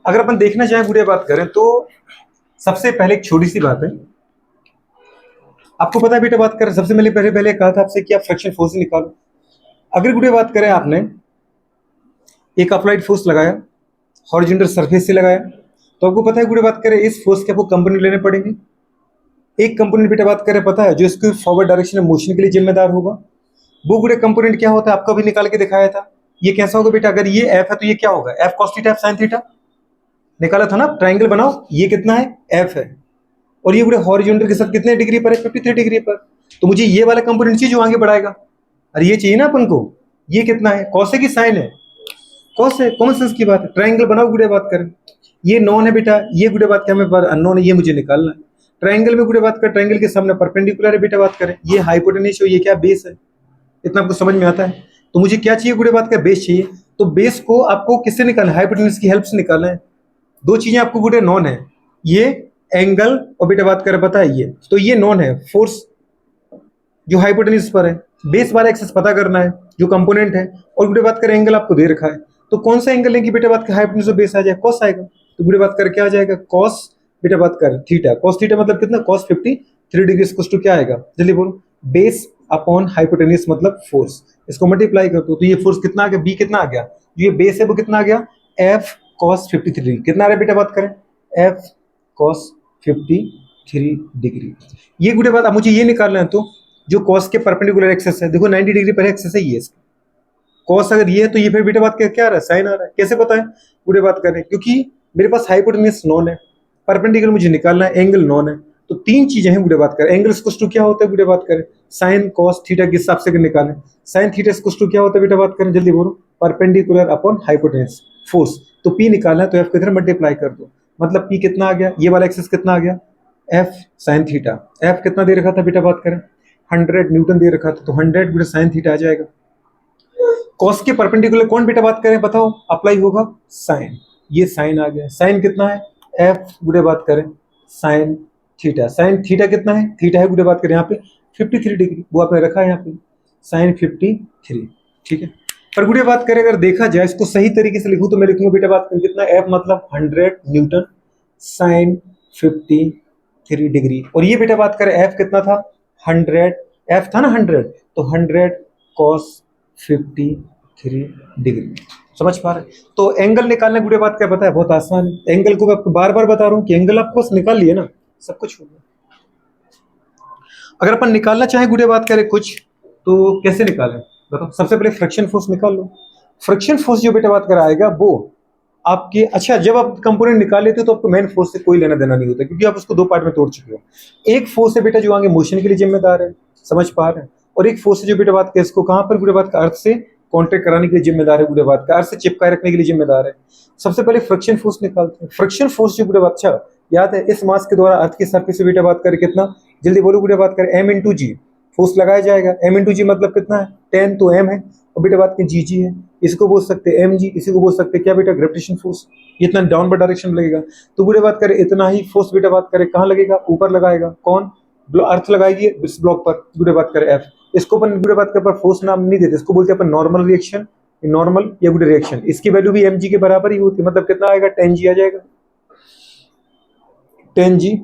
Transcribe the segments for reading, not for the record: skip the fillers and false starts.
अगर अपन देखना चाहें गुड़े बात करें तो सबसे पहले एक छोटी सी बात है। आपको पता है बेटा, बात करें सबसे पहले पहले पहले कहा था आपसे कि आप फ्रिक्शन फोर्स निकालो। अगर गुड़े बात करें आपने एक अप्लाइड फोर्स लगाया, हॉरिजॉन्टल सरफेस से लगाया, तो आपको पता है गुड़े बात करें इस फोर्स के आपको कंपोनेंट लेने पड़ेंगे। एक कंपोनेंट बेटा बात करें पता है जो इसके फॉरवर्ड डायरेक्शन में मोशन के लिए जिम्मेदार होगा। वो गुड़े कंपोनेंट क्या होता है आपको भी निकाल के दिखाया था। ये कैसा होगा बेटा, अगर ये एफ है तो ये क्या होगा, F cos theta F sine theta. निकाला था ना, ट्राइंगल बनाओ, ये कितना है, एफ है। और ये पूरे हॉरिजॉन्टल के साथ कितने डिग्री पर है, 53 डिग्री पर। तो मुझे ये वाला कंपोनेंट चाहिए जो आगे बढ़ाएगा। अरे ये चाहिए ना अपन को। ये कितना है, कॉस है कि साइन है, कॉस है, कॉमन सेंस की बात है। ट्राइंगल बनाओ गुड़े बात करें, ये नॉन है बेटा, ये गुड़े बात क्या हमें अननोन है, ये मुझे निकालना है। ट्राइंगल में गुड़े बात कर, ट्राइंगल के सामने परपेंडिकुलर है बेटा बात करें, ये हाइपोटेन्यूज है, ये क्या बेस है। इतना आपको समझ में आता है। तो मुझे क्या चाहिए गुड़े बात का, बेस चाहिए। तो बेस को आपको किससे निकालना है, हाइपोटेन्यूज की हेल्प से निकालना है। दो चीजें आपको गुड़े नॉन है, ये एंगल और बेटा बात करें पता है ये, तो ये नॉन है फोर्स जो हाइपोटेन्यूज पर है। बेस वाला एक्सेस पता करना है जो कंपोनेंट है, और गुड़े बात करें एंगल आपको दे रखा है। तो कौन सा एंगल लेंगे बेटा बात कर, हाइपोटेन्यूज बेस आ जाए, कॉस आएगा। तो गुड़े बात कर क्या आ जाएगा, कॉस बेटा बात कर थीटा। कॉस थीटा मतलब कितना, कॉस 53 डिग्री इक्वल्स टू क्या आएगा, जल्दी बोलो, बेस अपॉन हाइपोटेन्यूज मतलब फोर्स। इसको मल्टीप्लाई कर दो तो ये फोर्स कितना आ गया, बी कितना आ गया, ये बेस है वो कितना आ गया, एफ कॉस 53 डिग्री। कितना आ रहा है बेटा बात करें, एफ कॉस 53 डिग्री। ये गुड़े बात, अब मुझे ये निकालना है तो जो कॉस के परपेंडिकुलर एक्सेस है, देखो 90 डिग्री पर एक्सेस है ये इसका। कॉस अगर ये है तो ये फिर बेटा बात क्या आ रहा है, साइन आ रहा है। कैसे पता है गुड़े बात करें, क्योंकि मेरे पास हाइपोटेन्यूज नॉन है, परपेंडिकुलर मुझे निकालना है, एंगल नॉन है। तो तीन चीजें हैं गुड़े बात करें। एंगल इक्वल्स टू क्या होता है गुड़े बात करें, साइन कॉस थीटा के हिसाब से निकालें। साइन थीटा इक्वल्स टू क्या होता है बेटा बात करें, जल्दी बोलो, परपेंडिकुलर अपॉन हाइपोटेन्यूज फोर्स। तो पी निकालना है तो एफ किधर मल्टीप्लाई कर दो, मतलब पी कितना आ गया, ये वाला एक्सेस कितना आ गया, एफ साइन थीटा। एफ कितना दे रखा था बेटा बात करें, 100 न्यूटन दे रखा था, तो 100 गुड़े साइन थीटा आ जाएगा। कॉस के परपेंडिकुलर कौन बेटा बात करें बताओ, अप्लाई होगा साइन, ये साइन आ गया। साइन कितना है, एफ गुड़े बात करें साइन थीटा। साइन थीटा कितना है, थीटा है गुड़े बात करें यहाँ पे 53 डिग्री, वो आपने रखा है यहाँ पे साइन 53, ठीक है। पर गुड़े बात करें अगर देखा जाए इसको सही तरीके से लिखूं तो मैं लिखूंगा बेटा बात करें कितना, एफ मतलब 100 न्यूटन साइन 53 डिग्री। और ये बेटा बात करें एफ कितना था, 100, एफ था ना 100, तो 100 कॉस 53 डिग्री। समझ पा रहे, तो एंगल निकालने गुड़े बात क्या पता है, बहुत आसान है। एंगल को मैं आपको बार बार बता रहा हूँ कि एंगल आपको बस निकाल लिए ना, सब कुछ हो गया। अगर अपन निकालना चाहें गुड़े बात करें कुछ, तो कैसे निकालें बताओ। सबसे पहले फ्रिक्शन फोर्स निकाल लो। फ्रिक्शन फोर्स जो बेटा बात कर आएगा वो आपके, अच्छा जब आप कंपोनेंट निकाल लेते हो तो आपको मेन फोर्स से कोई लेना देना नहीं होता, क्योंकि आप उसको दो पार्ट में तोड़ चुके हो। एक फोर्स है बेटा जो आगे मोशन के लिए जिम्मेदार है, समझ पा रहे हैं, और एक फोर्स है जो बेटा बात का इसको कहां पर गुड़े बात का अर्थ से कॉन्टेक्ट कराने के लिए जिम्मेदार है, गुड़े बात का अर्थ से चिपकाए रखने के लिए जिम्मेदार है। सबसे पहले फ्रिक्शन फोर्स निकालते हैं। फ्रिक्शन फोर्स जो गुड़े बात, अच्छा याद है इस मास के द्वारा अर्थ की सरफेस से बेटा बात करें कितना, जल्दी बोलो गुड़े बात करें, एम इंटू जी फोर्स लगाया जाएगा। एम इंटू जी मतलब कितना है, 10, तो एम है, और बेटा बात की जी जी है, इसको बोल सकते हैं एम जी, इसी को बोल सकते हैं क्या बेटा, ग्रेविटेशन फोर्स। इतना डाउनवर्ड डायरेक्शन लगेगा। तो गुड़े बात करें इतना ही फोर्स बेटा बात करें कहाँ लगेगा, ऊपर लगाएगा, कौन, अर्थ लगाएगी इस ब्लॉक पर, गुड़े बात करें एफ। इसको अपन गुड़े बात कर फोर्स नाम नहीं देते, इसको बोलते हैं अपन नॉर्मल रिएक्शन, नॉर्मल या गुड़े रिएक्शन। इसकी वैल्यू भी एम जी के बराबर ही होती है, मतलब कितना आएगा, 10 जी आ जाएगा, 10 जी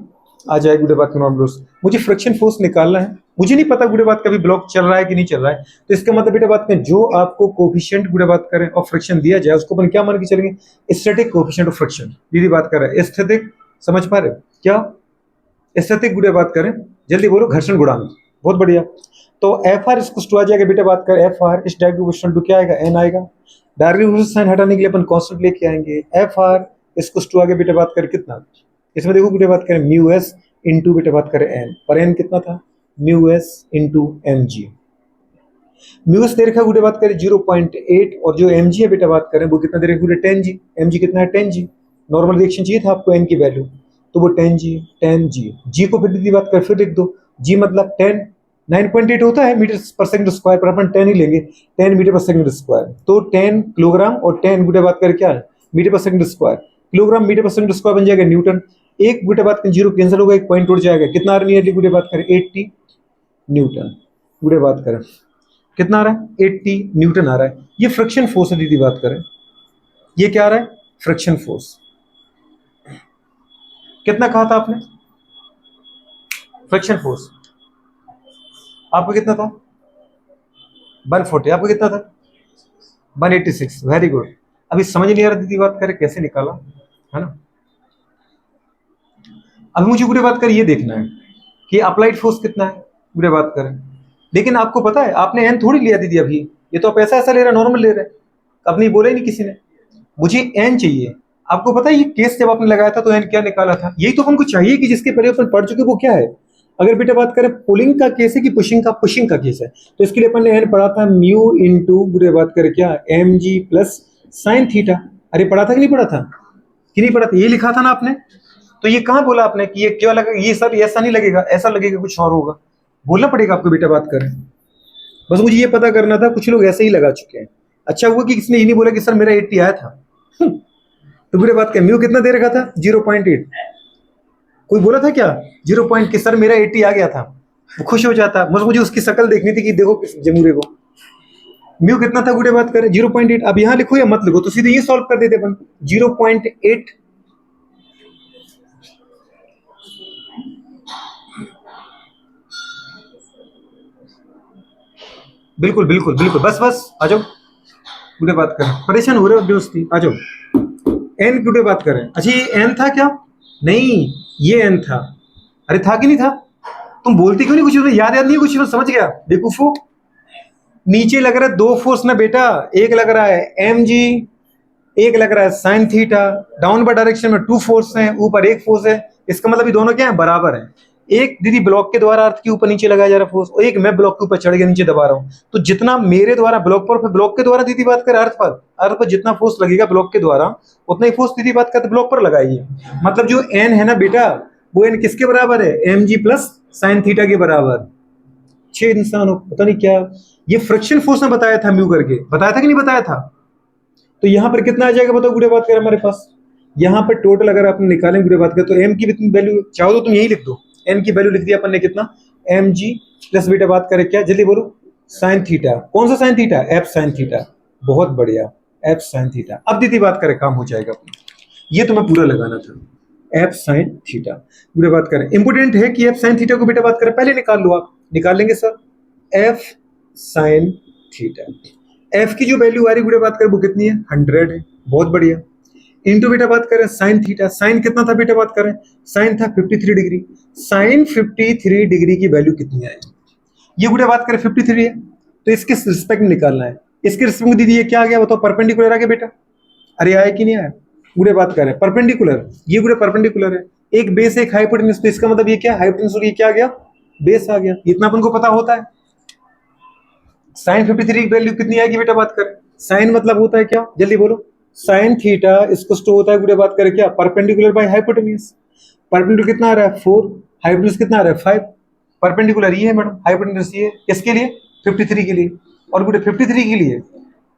आ जाएगा गुड़े बात का नॉर्मल। मुझे फ्रिक्शन फोर्स निकालना है, मुझे नहीं पता गुड़े बात का भी ब्लॉक चल रहा है कि नहीं चल रहा है, तो इसका मतलब बेटा बात करें जो आपको कोफिशिएंट गुड़े बात करें और फ्रिक्शन दिया जाए उसको अपन क्या मान के चलेंगे, स्टैटिक कोफिशिएंट ऑफ फ्रिक्शन। दीदी बात कर रहे हैं स्टैटिक, समझ पा रहे क्या, स्टैटिक गुड़े बात करें, जल्दी बोलो, घर्षण गुणांक। बहुत बढ़िया। तो एफ आर इसको आ जाएगा बेटा बात कर, एफ आर इस डायरेक्ट टू क्या आएगा, एन आएगा। डायरेक्ट साइन हटाने के लिए अपन कांस्टेंट लेके आएंगे, एफ आर इसको आगे बेटा बात कर कितना, इसमें देखो बेटा बात करें म्यू एस इंटू बेटा बात करें एन, पर एन कितना था, mu s into m g. Mu s दे रखा गुड़े बात करें 0.8, और जो एम जी है बेटा बात करें वो कितना दे रखा, 10 जी। एम जी कितना है, 10 जी। नॉर्मल रिएक्शन चाहिए था आपको एन की वैल्यू, तो वो 10 जी, 10 जी। जी को फिर दीदी बात कर फिर लिख दो, जी मतलब 10, 9.8 होता है मीटर पर सेकंड स्क्वायर, पर अपन 10 ही लेंगे, 10 मीटर पर सेकंड स्क्वायर। तो 10 किलोग्राम और 10 गुड़े बात करें क्या है, मीटर पर सेकंड स्क्वायर। किलोग्राम मीटर पर सेकंड स्क्वायर बन जाएगा न्यूटन। एक गुड़े बात करें जीरो कैंसिल होगा, एक पॉइंट उड़ जाएगा, कितना आ रहा है गुड़े बात करें, 80 न्यूटन। गुड़े बात करें कितना आ रहा है, 80 न्यूटन आ रहा है। ये फ्रिक्शन फोर्स है दीदी बात करें, ये क्या आ रहा है, फ्रिक्शन फोर्स। कितना कहा था आपने? फ्रिक्शन फोर्स आपको कितना था? 140। आपको कितना था? 186। Very good. अभी समझ नहीं आ रहा दीदी बात करे कैसे निकाला, है ना? अभी मुझे पूरी बात कर ये देखना है कि अप्लाइड फोर्स कितना है, पूरी बात करें। लेकिन आपको पता है आपने एन थोड़ी लिया दीदी अभी, ये तो आप ऐसा ऐसा ले रहे, नॉर्मल ले रहे, अपनी बोला ही नहीं किसी ने। मुझे एन चाहिए। आपको पता है ये केस जब आपने लगाया था तो एन क्या निकाला था? यही तो हमको चाहिए कि जिसके पहले अपन पढ़ चुके वो क्या है। अगर बेटा बात करें पुलिंग का केस है कि पुशिंग का केस है, तो इसके लिए अपन ने एन पढ़ा था म्यू इंटू बुरे बात करें क्या M G plus sine theta. अरे पढ़ा था कि नहीं पढ़ा था? कि नहीं पढ़ा था? ये लिखा था ना आपने। तो ये कहाँ बोला आपने कि ये क्या लगा, ये सब ऐसा नहीं लगेगा, ऐसा लगेगा कुछ और होगा। बोलना पड़ेगा आपको बेटा बात करें। बस मुझे ये पता करना था, कुछ लोग ऐसे ही लगा चुके हैं। अच्छा हुआ कि किसने ये नहीं बोला कि सर मेरा 80 आया था। तो बुरे बात क्या म्यू कितना दे रखा था? 0.8। कोई बोला था क्या 0 पॉइंट कि सर मेरा 80 आ गया था? वो खुश हो जाता। मुझे उसकी शक्ल देखनी थी कि देखो किस जमूरे को। म्यू कितना था गुड़े बात करें? 0.8। अब यहाँ लिखो या मत लिखो, तो सीधे ये सॉल्व कर देते अपन। 0.8 बिल्कुल बिल्कुल बिल्कुल, बस बस आ जाओ। गुड़े बात करें, परेशान हो रहे हो दोस्ती, आ जाओ। एन गुड़े बात करें। अच्छा ये एन था क्या? नहीं, ये एन था। अरे था कि नहीं था? तुम बोलती क्यों नहीं कुछ? याद याद नहीं कुछ? समझ गया बेवकूफो। नीचे लग रहा है दो फोर्स ना बेटा, एक लग रहा है एम जी, एक लग रहा है साइन थीटा। डाउनवर्ड डायरेक्शन में 2 फोर्स हैं, ऊपर एक फोर्स है। इसका मतलब ये दोनों क्या है? बराबर है। एक दीदी ब्लॉक के द्वारा अर्थ के ऊपर नीचे लगाया जा रहा फोर्स, और एक मैं ब्लॉक के ऊपर चढ़ के नीचे दबा रहा हूँ। तो जितना मेरे द्वारा ब्लॉक पर, ब्लॉक के द्वारा दीदी बात कर अर्थ पर जितना फोर्स लगेगा ब्लॉक के द्वारा, उतना ही फोर्स दीदी बात करते ब्लॉक पर लगाइए। मतलब जो एन है ना बेटा, वो एन किसके बराबर है? M G plus sine theta के बराबर। 6 इंसान हो, पता नहीं क्या। ये फ्रिक्शन फोर्स ने बताया था म्यू करके, बताया था कि नहीं बताया था? तो यहां पर कितना आ जाएगा बताओ गुड़े बात कर हमारे पास? यहां पर टोटल अगर आप निकालें गुड़े बात कर, तो एम की वैल्यू चाहो तो तुम यही लिख दो। एम की वैल्यू लिख दिया अपन ने कितना? एम जी प्लस बेटा बात करें क्या, जल्दी बोलो। Sine theta. कौन सा sine theta? F sine theta. बहुत बढ़िया, एफ साइन थीटा। अब दीदी बात करें काम हो जाएगा अपना। ये तो मैं पूरा लगाना था, एफ साइन थीटा। पूरे बात करें इंपोर्टेंट है कि एफ साइन थीटा को बेटा बात करें पहले निकाल लो। आप निकाल लेंगे sir? F sine theta, F की जो वैल्यू आ रही है बात करें वो कितनी है? 100 है। बहुत बढ़िया। इंटू बेटा बात करें साइन थीटा, साइन कितना था बेटा बात करें? साइन था 53 डिग्री। साइन 53 डिग्री की वैल्यू कितनी है? ये बेटा बात करें 53 है, तो इसके रिस्पेक्ट में निकालना है। इसके रिस्पेक्ट में दीदी ये क्या आ गया बताओ? परपेंडिकुलर आ गया बेटा। अरे आया कि नहीं आया? गुड़े बात करें परपेंडिकुलर, ये गुड़े परपेंडिकुलर है। एक बेस एक हाइपोटेन्यूज, तो इसका मतलब ये क्या? हाइपोटेन्यूज, और ये क्या आ गया? बेस आ गया। इतना अपन को पता होता है। साइन 53 की वैल्यू कितनी आएगी बेटा बात करें? साइन मतलब होता है क्या, जल्दी बोलो। साइन थीटा इसको तो होता है गुड़े बात करें क्या? Perpendicular by hypotenuse. परपेंडिकुलर कितना आ रहा है? 4। हाइपोटेन्यूज कितना आ रहा है? 5। परपेंडिकुलर ये है मैडम, हाइपोटेन्यूज ये किसके लिए? 53 के लिए। और गुड़े 53 के लिए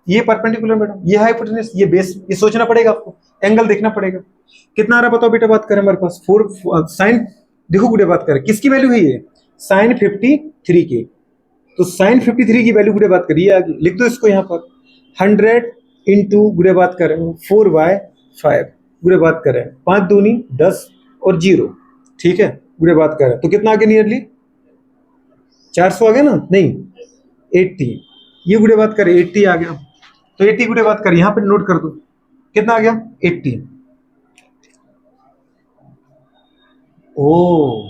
ये परपेंडिकुलर मैडम, ये हाइपोटेन्यूज, ये बेस। ये सोचना पड़ेगा आपको, एंगल देखना पड़ेगा। कितना आ रहा है बताओ बेटा बात करें हमारे पास? 4 साइन। देखो गुड़े बात करें किसकी वैल्यू है ये? साइन 53 की। तो साइन 53 की वैल्यू गुड़े बात करिए आगे लिख दो इसको यहाँ पर। 100 इंटू गुड़े बात करें 4/5 गुड़े बात करें 5 दूनी 10 और 0। ठीक है गुड़े बात करें तो कितना आ गया? नियरली 400 आ गया ना? नहीं 80। ये गुड़े बात करें 80 आ गया। तो 80 गुड़े बात करें यहाँ पे नोट कर दो कितना आ गया? 80। ओ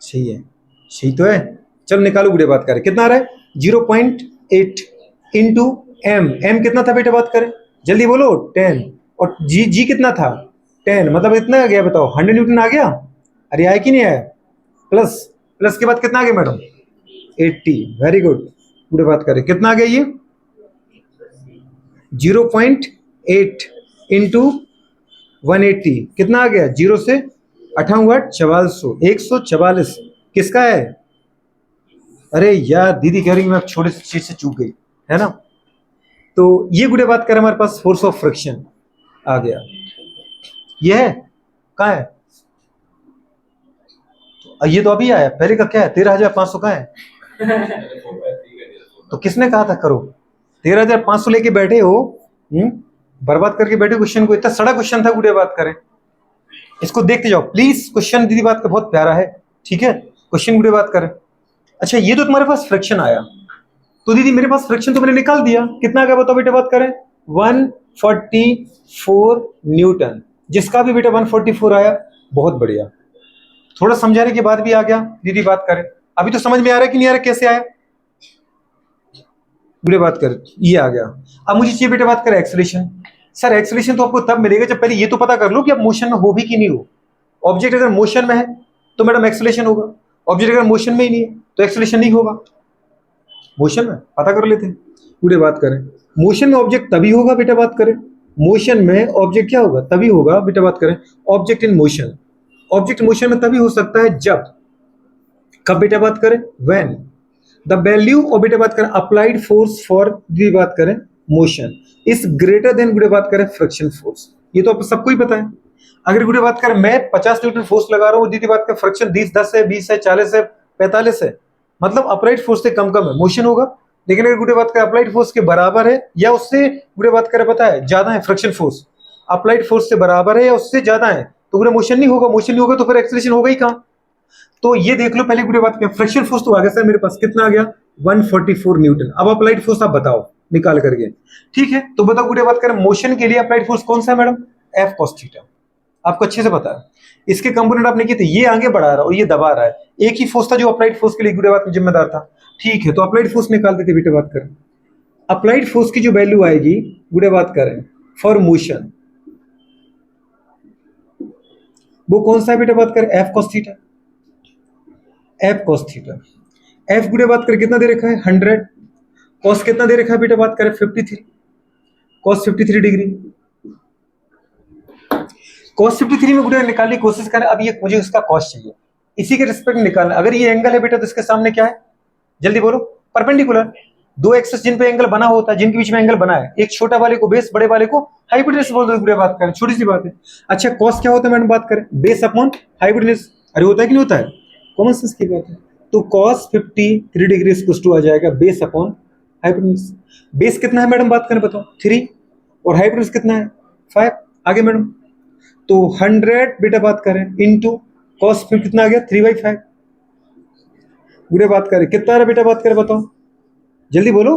सही है, सही तो है। चलो निकालो गुड़े बात करें कितना आ रहा है? 0.8 इंटू एम। एम कितना था बेटा बात करें? जल्दी बोलो। 10। और जी जी कितना था? 10। मतलब इतना आ गया बताओ? 100 न्यूटन आ गया। अरे आया कि नहीं आया? प्लस प्लस के बाद कितना आ गया मैडम? 80। Very good. गुड़े बात करें कितना आ गया ये? 0.8 इंटू 180 कितना आ गया? 0 से 58 4400 144 किसका है? अरे यार दीदी कह रही मैं छोटे से चीज से चूक गई है ना। तो ये गुड़े बात करें हमारे पास फोर्स ऑफ फ्रिक्शन आ गया। ये है कहाँ है? ये तो अभी आया, पहले का क्या है? 13,500 कहाँ है? तो किसने कहा था करो? 13,500 लेके बैठे हो। बर्बाद करके बैठे क्वेश्चन को, इतना सड़ा क्वेश्चन था गुड़िया बात करें। इसको देखते जाओ प्लीज, क्वेश्चन दीदी बात का बहुत प्यारा है, ठीक है, क्वेश्चन गुड़िया बात करें। अच्छा ये तो तुम्हारे पास फ्रैक्शन आया, तो दीदी मेरे पास फ्रैक्शन तो मैंने निकाल दिया, कितना आ गया बताओ बेटा बात करें, 144 न्यूटन, जिसका भी बेटा 144 आया, बहुत बढ़िया। थोड़ा समझाने के बाद भी आ गया दीदी बात करें, अभी तो समझ में आ रहा है कि नहीं आ रहा, कैसे आया बुरे बात कर, ये आ गया। अब मुझे चाहिए बेटा बात करें एक्सेलरेशन। सर एक्सेलरेशन तो आपको तब मिलेगा जब पहले ये तो पता कर लो कि अब मोशन में हो भी कि नहीं हो। ऑब्जेक्ट अगर मोशन में है तो मैडम एक्सेलरेशन होगा, ऑब्जेक्ट अगर मोशन में ही नहीं है तो एक्सेलरेशन नहीं होगा। मोशन में पता कर लेते हैं, पूरे बात करें। मोशन में ऑब्जेक्ट तभी होगा बेटा बात करें, मोशन में ऑब्जेक्ट क्या होगा, तभी होगा बेटा बात करें, object in motion. Object motion में तभी हो सकता है जब, कब बेटा बात करें, व्हेन द वैल्यू और बेटा बात करें अप्लाइड फोर्स फॉर दी बात करें मोशन इज ग्रेटर देन गुड़े बात करें फ्रिक्शन फोर्स। ये तो आप सबको ही पता है। अगर गुड़े बात करें मैं 50 न्यूटन फोर्स लगा रहा हूं, दीदी बात करें फ्रिक्शन 10 है, 20 है, 40 है, 45 है, मतलब अप्लाइड फोर्स से कम कम है, मोशन होगा। लेकिन अगर गुड़े बात करें अप्लाइड फोर्स के बराबर है या उससे गुड़े बात करें पता है ज्यादा है, फ्रिक्शन फोर्स अप्लाइड फोर्स से बराबर है या उससे ज्यादा है, तो गुड़े मोशन नहीं होगा, मोशन नहीं होगा तो फिर एक्सेलरेशन होगा ही कहां। तो ये देख लो पहले गुड़े बात करें, फ्रिक्शन फोर्स तो आ गया सर मेरे पास, कितना आ गया 144 न्यूटन। अब अप्लाइड फोर्स आप बताओ निकाल करके, ठीक है। तो बताओ गुड़े बात करें मोशन के लिए अप्लाइड फोर्स कौन सा है मैडम, एफ कॉस थीटा, आपको अच्छे से पता है। इसके कंपोनेंट आपने किए थे, ये आगे बढ़ा रहा है और ये दबा रहा है, एक ही फोर्स था जो अप्लाइड फोर्स के लिए गुड़े बात में जिम्मेदार था, ठीक है। तो अप्लाइड फोर्स निकाल देते बेटे बात करें, अप्लाइड फोर्स की जो वैल्यू आएगी गुड़े बात करें फॉर मोशन, वो कौन सा है बेटा बात करें, F cos theta, F cos theta. F गुड़े बात करें कितना दे रखा है 100, कॉस कितना दे रखा है बेटा बात करें 53, कॉस 53 डिग्री। कॉस 53 में गुड़े निकालने की कोशिश करें। अब ये मुझे उसका कॉस चाहिए, इसी के रिस्पेक्ट में निकालना। अगर ये एंगल है बेटा तो इसके सामने क्या है, जल्दी बोलो, परपेंडिकुलर। दो एक्सिस जिन पे एंगल बना होता है, जिनके बीच में एंगल बना है, एक छोटा वाले को बेस, बड़े वाले को हाइपोटेनस बोल दो, गुड़े बात करें, छोटी सी बात है। अच्छा कॉस क्या होता है मैडम बात करें, बेस अपॉन हाइपोटेनस, अरे होता है कि नहीं होता है, कॉमन सेंस की बात है। तो कॉस 53 डिग्री टू आ जाएगा बेस अपॉन हाइपोटेनस। बेस कितना है मैडम बात करें बताओ 3, और हाइपोटेनस कितना है 5। आगे मैडम तो 100 बेटा बात करें इंटू कॉस कितना आ गया 3/5, गुड़े बात करें कितना आ रहा बेटा बात करें बताओ, जल्दी बोलो,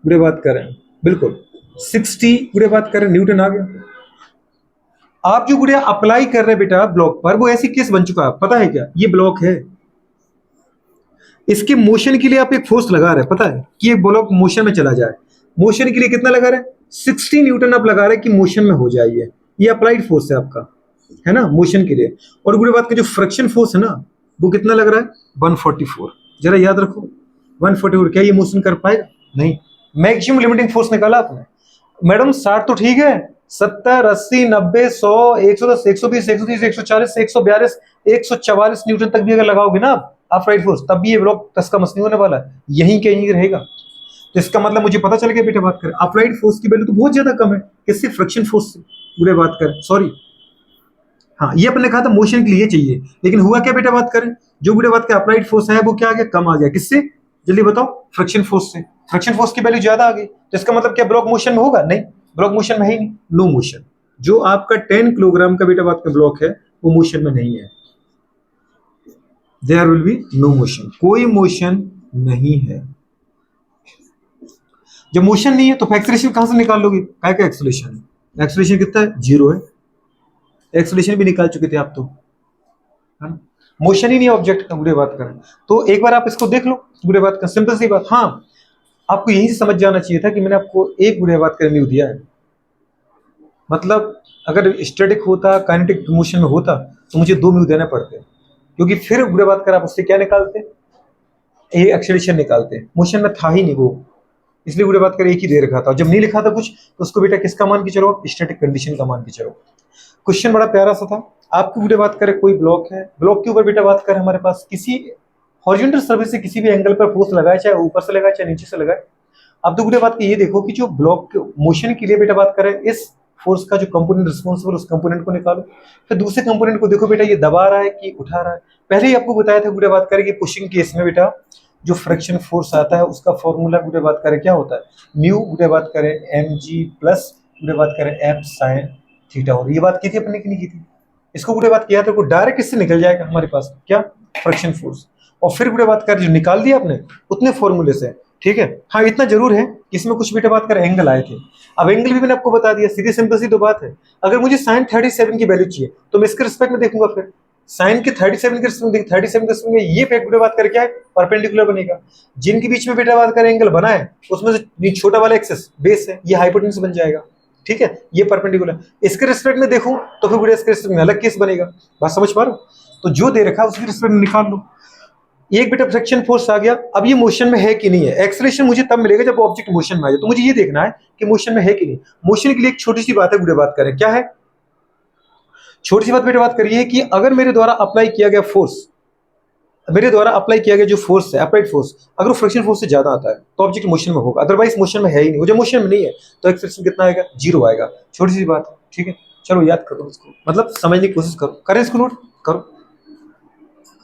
गुड़े बात करें बिल्कुल 60 गुड़े बात करें न्यूटन आ गया। आप जो गुड़िया अप्लाई कर रहे हैं बेटा ब्लॉक पर, वो ऐसी केस बन चुका है, पता है क्या, ये ब्लॉक है, इसके मोशन के लिए आप एक फोर्स लगा रहे हैं, पता है कि ये ब्लॉक मोशन में चला जाए। मोशन के लिए कितना लगा रहे हैं 60 न्यूटन आप लगा रहे हैं कि मोशन में हो जाए, ये अप्लाइड फोर्स है आपका, है ना, मोशन के लिए। और गुड़े बात का जो फ्रिक्शन फोर्स है ना, वो कितना लग रहा है 144। जरा याद रखो 144, क्या ये मोशन कर पाएगा, नहीं। मैक्सिमम लिमिटिंग फोर्स निकाला आपने मैडम, 60 तो ठीक है, 70 80 90 100 110 120 130 140 142 144 न्यूटन तक भी अगर लगाओगे ना आप राइट फोर्स, तब भी ये ब्लॉक टस का मस नहीं होने वाला है, यहीं के यहीं रहेगा। तो इसका मतलब मुझे पता चल गया बेटा बात करें अप्लाइड फोर्स की वैल्यू तो बहुत ज्यादा कम है, किससे, फ्रिक्शन फोर्स से, बुरे बात करें सॉरी। हाँ ये अपने कहा था मोशन के लिए चाहिए, लेकिन हुआ क्या बेटा बात करें, जो बुरे बात का अप्लाइड फोर्स है वो क्या आ गया, कम आ गया, किससे, जल्दी बताओ, फ्रिक्शन फोर्स से। फ्रिक्शन फोर्स की वैल्यू ज्यादा आ गई, तो इसका मतलब क्या ब्लॉक मोशन में होगा, नहीं, ब्लॉक मोशन में है ही नहीं, नो मोशन। जो आपका 10 किलोग्राम का बेटा बात का ब्लॉक है वो मोशन में नहीं है, there will be no motion, कोई मोशन नहीं है। जब मोशन नहीं है तो एक्सेलरेशन कहां से निकाल लोगे, क्या क्या एक्सेलरेशन है, एक्सेलरेशन कितना है 0 है, एक्सेलरेशन भी निकाल चुके थे आप तो, है ना, मोशन ही नहीं ऑब्जेक्ट का, बुरे बात करें। तो एक बार आप इसको देख लो, बुरे बात का सिंपल सी बात। हाँ आपको यही समझ जाना चाहिए था कि मैंने आपको एक बुरे बात का म्यू दिया है, मतलब अगर स्टैटिक होता काइनेटिक मोशन में होता तो मुझे 2 म्यू देने पड़ते, क्योंकि फिर बुरे बात कर आप उससे क्या निकालते, ये एक्सेलरेशन निकालते, मोशन में था ही नहीं वो, इसलिए बुरे बात कर एक ही दे रखा था। जब नहीं लिखा था कुछ तो उसको बेटा किसका मान के चलो, स्टैटिक कंडीशन का मान के चलो। क्वेश्चन बड़ा प्यारा सा था। आपकी बुरे बात करें कोई ब्लॉक है, ब्लॉक के ऊपर बेटा बात करें हमारे पास किसी हॉरिजॉन्टल सर्फेस से किसी भी एंगल पर फोर्स लगाए, चाहे ऊपर से लगाए चाहे नीचे से लगाए। अब तो बुरे बात की ये देखो कि जो ब्लॉक मोशन के लिए बेटा बात करें इस फोर्स का जो कंपोनेंट रिस्पॉन्सिबल, उस कंपोनेंट को निकालो। फिर दूसरे कंपोनेंट को देखो बेटा ये दबा रहा है कि उठा रहा है। पहले ही आपको बताया था बुरे बात करें कि पुशिंग केस में बेटा जो फ्रिक्शन फोर्स आता है उसका फॉर्मूला गुड़े बात करें क्या होता है, म्यू गुड़े बात करें mg प्लस गुड़े बात करें एफ साइन थीटा। और ये बात की थी अपने की नहीं की थी, इसको गुड़े बात किया तो डायरेक्ट इससे निकल जाएगा हमारे पास क्या, फ्रिक्शन फोर्स। और फिर गुड़े बात कर जो निकाल दिया आपने उतने फॉर्मूले से, ठीक है। हाँ इतना जरूर है कि इसमें कुछ बेटा बात कर एंगल आए थे। अब एंगल भी मैंने आपको बता दिया, सीधी सिंपल सी तो बात है। अगर मुझे साइन 37 की वैल्यू चाहिए तो मैं इसके रिस्पेक्ट में देखूंगा, फिर साइन के 37 के रिस्पेक्ट में 37 के रिस्पेक्ट में ये बेटा बात कर क्या है, परपेंडिकुलर बनेगा। जिनके बीच में बेटा बात कर एंगल बना है उसमें से ये छोटा वाला एक्सेस बेस है, ये हाइपोटेन्यूज बन जाएगा, ठीक है। ये परपेंडिकुलर, इसके रिस्पेक्ट में देखूं तो फिर इसके रिस्पेक्ट में अलग केस बनेगा। बात समझ पा रहे हो? तो जो दे रखा है उसके रिस्पेक्ट में निकाल लो। एक बेटा फ्रिक्शन फोर्स आ गया, अब ये मोशन में है कि नहीं है। एक्सेलरेशन मुझे तब मिलेगा जब ऑब्जेक्ट मोशन में आ जाए, तो मुझे ये देखना है कि मोशन में है कि नहीं। मोशन के लिए एक छोटी सी बात है, गुड़े बात करें क्या है, छोटी सी बात बेटा बात करिए कि अगर मेरे द्वारा अप्लाई किया गया फोर्स, मेरे द्वारा अप्लाई किया गया जो फोर्स है, अप्लाइड फोर्स, अगर वो फ्रिक्शन फोर्स से ज्यादा आता है तो ऑब्जेक्ट मोशन में होगा, अदरवाइज मोशन में है ही नहीं। वो जब मोशन में नहीं है तो एक्सेलरेशन कितना आएगा, 0 आएगा। छोटी सी बात है, ठीक है। चलो याद करो इसको, मतलब समझने की कोशिश करो, करें इसको नोट करो।